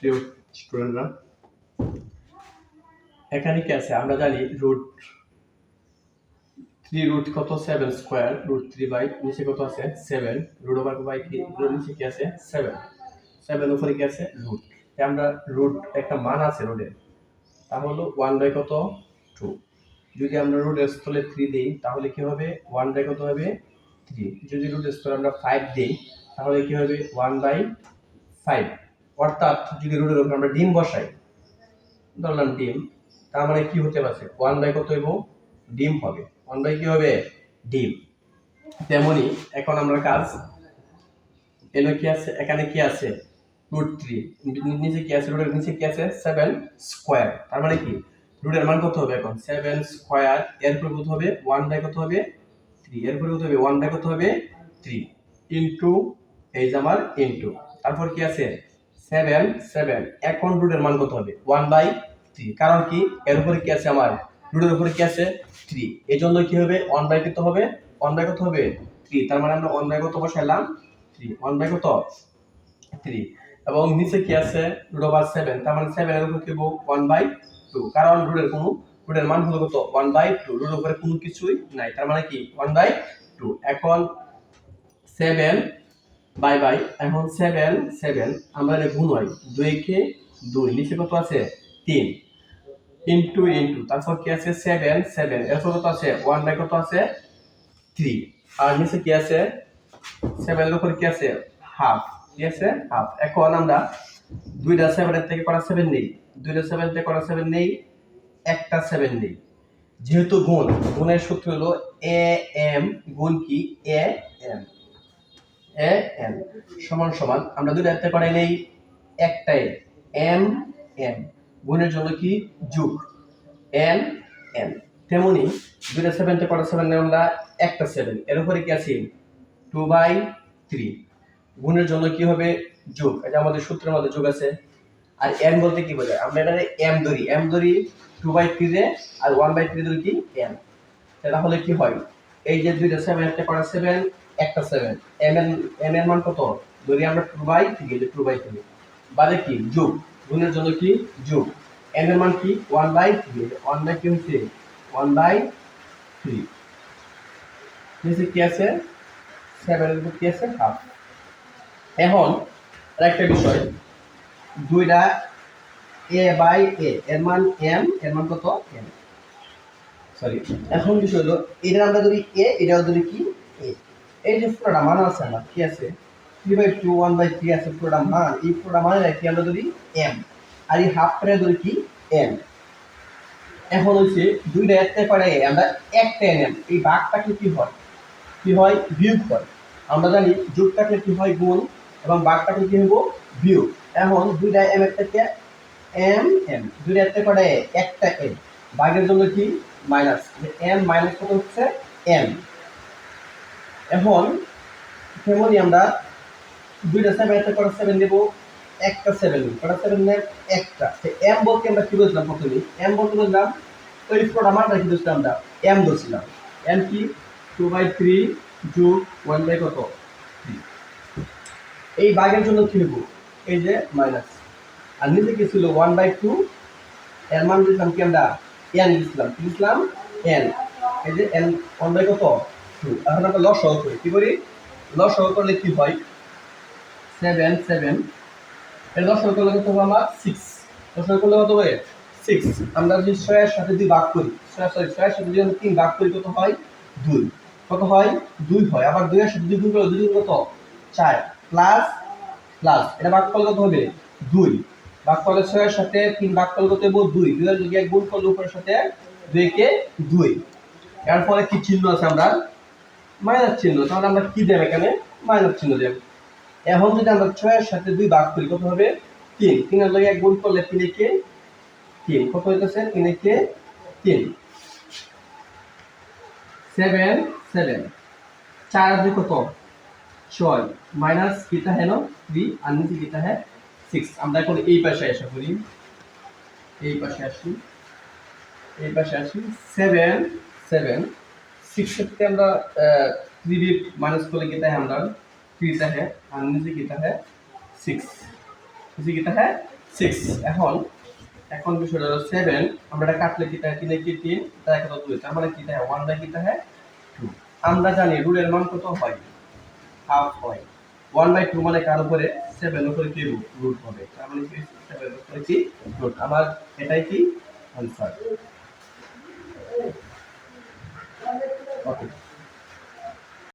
প্রিয় স্টুডেন্টরা, এখানে কি আছে আমরা জানি রুট 3 রুট কত 7 স্কয়ার রুট 3 বাই নিচে কত আছে 7 রুট ওভার বাই কি রুট নিচে কি আছে 7 7 উপরে কি আছে রুট। আমরা রুট একটা মান আছে রুটের, তাহলে 1 বাই কত 2। যদি আমরা রুটের স্থলে 3 দেই তাহলে কি হবে 1 বাই কত হবে 3। যদি রুটের স্থলে আমরা 5 দেই তাহলে কি হবে 1 বাই 5। অর্থাৎ যদি রুটের উপর আমরা ডিম বসাই, ধরলাম ডিম, তার মানে কি হতে পারে 1 বাই কত হইব ডিম হবে 1 বাই কি হবে ডিম। তেমনি এখন আমরা কাজ এলো কি আছে এখানে কি আছে রুট 3 নিচে কি আছে রুটের নিচে কি আছে 7 স্কয়ার, তার মানে কি রুটের মান কত হবে এখন 7 স্কয়ার, এর পরে কত হবে 1 বাই কত হবে 3, এর পরে কত হবে 1 বাই কত হবে 3 ইনটু এই যে আমার ইনটু তারপর কি আছে 7 7। এখন রুটের মান কত হবে 1 বাই 3, কারণ কি এর উপরে কি আছে আমার রুটের উপরে কি আছে 3, এজন্য কি হবে 1 বাই কত হবে 1 বাই কত হবে 3। তার মানে আমরা 1 বাই কত বসাইলাম 3, 1 বাই কত 3। এবং নিচে কি আছে রুট ওভার 7, তার মানে 7 এর উপর কি হবে 1 বাই 2, কারণ রুটের মান হলো কত 1 বাই 2, রুটের উপরে কোনো কিছুই নাই, তার মানে কি 1 বাই 2। এখন 7 বাই বাই, এখন 7 7 আমরা এর গুণ হয় 2 কে 2, নিচে কত আছে 3 ইনটু ইনটু তারপর কি আছে 7 7 এর উপর কত আছে 1 বাই কত আছে 3, আর নিচে কি আছে 7 এর উপর কি আছে হাফ, কি আছে হাফ। এখন আমরা দুইটা 7 এর থেকে করা 7 নেই, দুইটা 7 থেকে করা 7 নেই, একটা 7 নেই। যেহেতু গুণের সূত্র হলো এ এম গুণ কি এ এম, এ এম সমান সমান আমরা দুইটা থেকে করা নেই একটাই এম এম, গুণের জন্য কি যোগ এন এন। তেমনি দুইটা 7 থেকে করা 7 নেই আমরা একটা 7, এর উপরে কি আছে 2 বাই 3, গুণের জন্য কি হবে যোগ, এটা আমাদের সূত্রের মধ্যে যোগ আছে। আর n বলতে কি বোঝায় আমরা এখানে m ধরি 2 বাই 3 রে, আর 1 বাই 3 ধরি কি n। তাহলে কি হয় এই যে দুইটা 7 একটা করা 7 একটা 7, m এর মান কত ধরি আমরা 2 বাই 3, এই যে 2 বাই 3 বাদে কি যোগ, গুণের জন্য কি যোগ, n এর মান কি 1 বাই 3, 1 বাই কি হচ্ছে 1 বাই 3। নিচে কি আছে 7 এর উপর কি আছে হাফ। এখন আরেকটা বিষয়, দুইটা a বাই a এর মান m, এর মান কত m, সরি। এখন বিষয় হলো এটা আমরা ধরি a, এটাও ধরি কি a, এই যে পুরোটা মান আছে আমার কি আছে 3 বাই 2 1 বাই 3 আছে পুরোটা মান, এই পুরোটা মানে কি আমরা ধরি m, আর এই হাফ করে ধরি কি n। এখন হচ্ছে দুইটা একটা করে আমরা একটা nm, এই ভাগটাকে কি হয় বিয়োগ হয়। আমরা জানি যোগ থাকলে কি হয় গুণ, এবং ভাগটাকে কি হবো বিয়োগ। এখন দুইটা m এর থেকে m m, দুইটা একটা করে একটা m, ভাগের জন্য কি মাইনাস, m মাইনাস কত হচ্ছে m। এখন তেমনি আমরা দুইটা 7 একটা করে 7 দেব, একটা 7 কটা 7 নেব একটা, m বলতে আমরা কি বুঝলাম প্রথমে m বলতে বুঝলাম ওই পুরোটা মানটা কি বুঝলাম আমরা m ধরছিলাম, m কি 2 বাই 3 যোগ 1 বাই কত 3। এই ভাগের জন্য কি হবো এই যে মাইনাস, আর নিচে কি ছিল 1 বাই 2, এর মান দিলাম কি আমরা n দিলাম n, এই যে n 1 বাই কত 2। এখন আমরা লসাগু করি, কি করি লসাগু করলে কি হয় 7 7, এর লসাগু করলে কত হবে আমার 6, লসাগু করলে কত হবে 6। আমরা যদি 6 এর সাথে 2 ভাগ করি, 6 এর সাথে যদি 3 ভাগ করি কত হয় 2, কত হয় 2 হয়। আবার 2 এর সাথে 2 গুণ করলে 2 কত 4, প্লাস প্লাস এটা ভাগ করলে কত হবে 2, ভাগ করলে 6 এর সাথে 3 ভাগ করলে কত হবে 2, 2 এর যদি গুণ করলে উপরের সাথে 2 কে 2, এর ফলে কি চিহ্ন আছে আমরা মাইনাস চিহ্ন, তাহলে আমরা কি দেব এখানে মাইনাস চিহ্ন দেব। এখন যদি আমরা 6 এর সাথে 2 ভাগ করি কত হবে 3, 3 এর লগে গুণ করলে 3 কে 3 কত হইতেছে 3 কে 3 7 7, 4 আর 2 কত 6 মাইনাস কিটা है ना 3, আর নিচে কিটা है 6। আমরা এখন এই পাশে আসা করি, এই পাশে আসি 7 7 6 থেকে আমরা 3 माइनस को कितना है हमरा 3 टा है, और नीचे कितना है 6, नीचे कितना है 6। এখন এখন বিষয়টা হলো 7 আমরা এটা কাটলে কি থাকে 3 কি 3 তার কত 2 তার মানে কি থাকে 1 বাই কি থাকে 2। আমরা জানি রুটের মান কত হয় হাফ হয় 1 বাই 2 মানে কার উপরে 7 উপরে কি রুট হবে তার মানে কি 7 উপরে কি রুট আমার এটাই কি आंसर ओके।